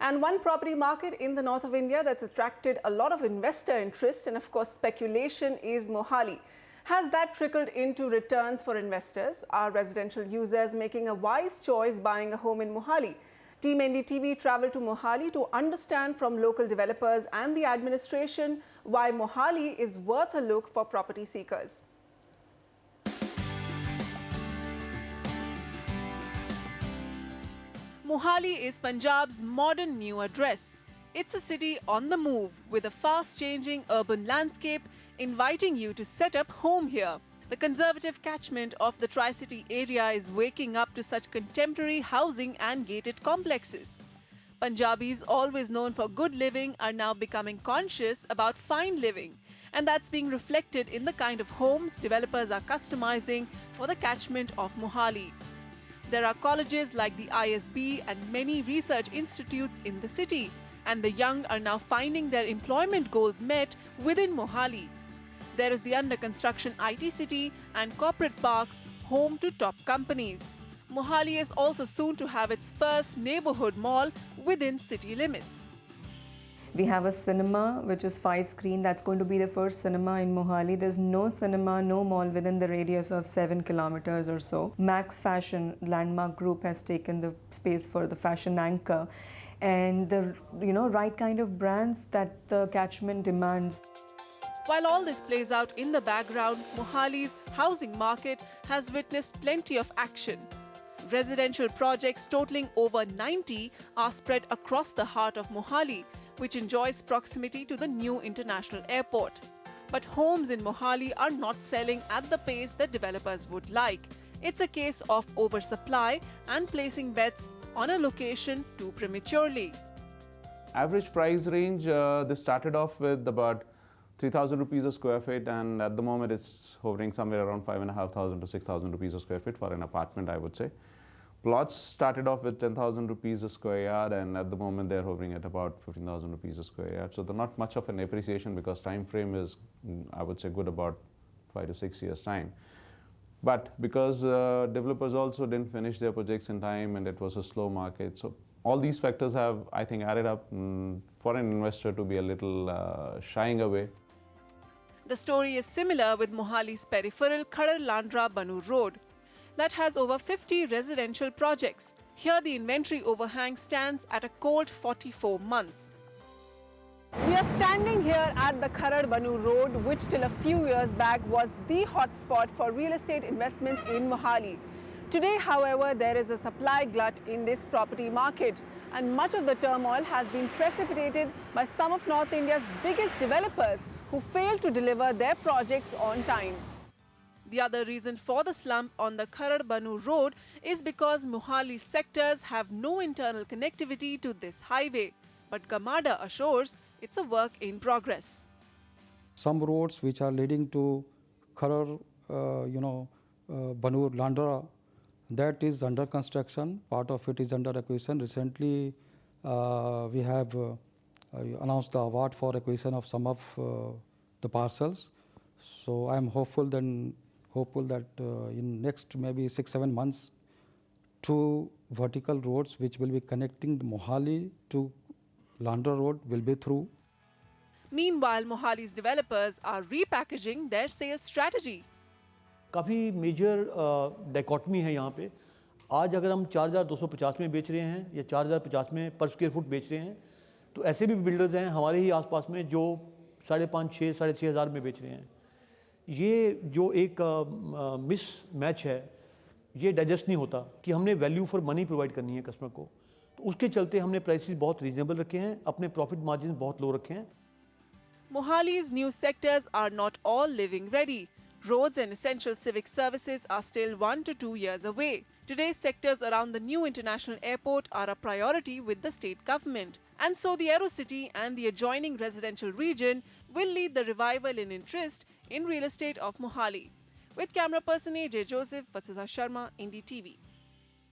And one property market in the north of India that's attracted a lot of investor interest and of course speculation is Mohali. Has that trickled into returns for investors? Are residential users making a wise choice buying a home in Mohali? Team NDTV traveled to Mohali to understand from local developers and the administration why Mohali is worth a look for property seekers. Mohali is Punjab's modern new address. It's a city on the move with a fast-changing urban landscape inviting you to set up home here. The conservative catchment of the Tri-City area is waking up to such contemporary housing and gated complexes. Punjabis, always known for good living, are now becoming conscious about fine living. And that's being reflected in the kind of homes developers are customizing for the catchment of Mohali. There are colleges like the ISB and many research institutes in the city, and the young are now finding their employment goals met within Mohali. There is the under-construction IT city and corporate parks home to top companies. Mohali is also soon to have its first neighborhood mall within city limits. We have a cinema which is 5-screen. That's going to be the first cinema in Mohali. There's no cinema, no mall within the radius of 7 kilometers or so. Max Fashion Landmark Group has taken the space for the fashion anchor and the right kind of brands that the catchment demands. While all this plays out in the background, Mohali's housing market has witnessed plenty of action. Residential projects totaling over 90 are spread across the heart of Mohali, which enjoys proximity to the new international airport. But homes in Mohali are not selling at the pace that developers would like. It's a case of oversupply and placing bets on a location too prematurely. Average price range, they started off with about 3,000 rupees a square feet, and at the moment it's hovering somewhere around 5,500 to 6,000 rupees a square feet for an apartment, I would say. Plots started off with 10,000 rupees a square yard, and at the moment they're hovering at about 15,000 rupees a square yard. So they're not much of an appreciation because time frame is, I would say, good about 5 to 6 years time. But because developers also didn't finish their projects in time and it was a slow market, so all these factors have, I think, added up for an investor to be a little shying away. The story is similar with Mohali's peripheral Kharar Banur Road. That has over 50 residential projects. Here the inventory overhang stands at a cold 44 months. We are standing here at the Kharar Banur Road, which till a few years back was the hotspot for real estate investments in Mohali. Today, however, there is a supply glut in this property market, and much of the turmoil has been precipitated by some of North India's biggest developers who failed to deliver their projects on time. The other reason for the slump on the Kharar Banur Road is because Mohali sectors have no internal connectivity to this highway. But Gamada assures it's a work in progress. Some roads which are leading to Kharar, Banur, Landra, that is under construction. Part of it is under acquisition. Recently, we have announced the award for acquisition of some of the parcels. So I am hopeful that in next maybe 6-7 months, 2 vertical roads which will be connecting Mohali to Landra Road will be through. Meanwhile, Mohali's developers are repackaging their sales strategy. काफ़ी major dichotomy है यहाँ पे. आज अगर हम 4,250 में बेच रहे हैं या 4,050 में पर स्क्वायर फुट बेच रहे हैं, तो ऐसे भी बिल्डर्स हैं हमारे ही आसपास में जो 5,500, 6,500 में बेच रहे हैं. ये जो एक मिस मैच है, ये डाइजेस्ट नहीं होता कि हमने वैल्यू फॉर मनी प्रोवाइड करनी है कस्टमर को. तो उसके चलते हमने प्राइसेस बहुत रीजनेबल रखे हैं, अपने प्रॉफिट मार्जिन बहुत लो रखे हैं. Mohali's new sectors are not all living ready. Roads and essential civic services are still 1 to 2 years away. Today's sectors around the new international airport are a priority with the state government. And so the Aerocity and the adjoining residential region will lead the revival in interest in real estate of Mohali. With camera person AJ Joseph, Vasudha Sharma, NDTV.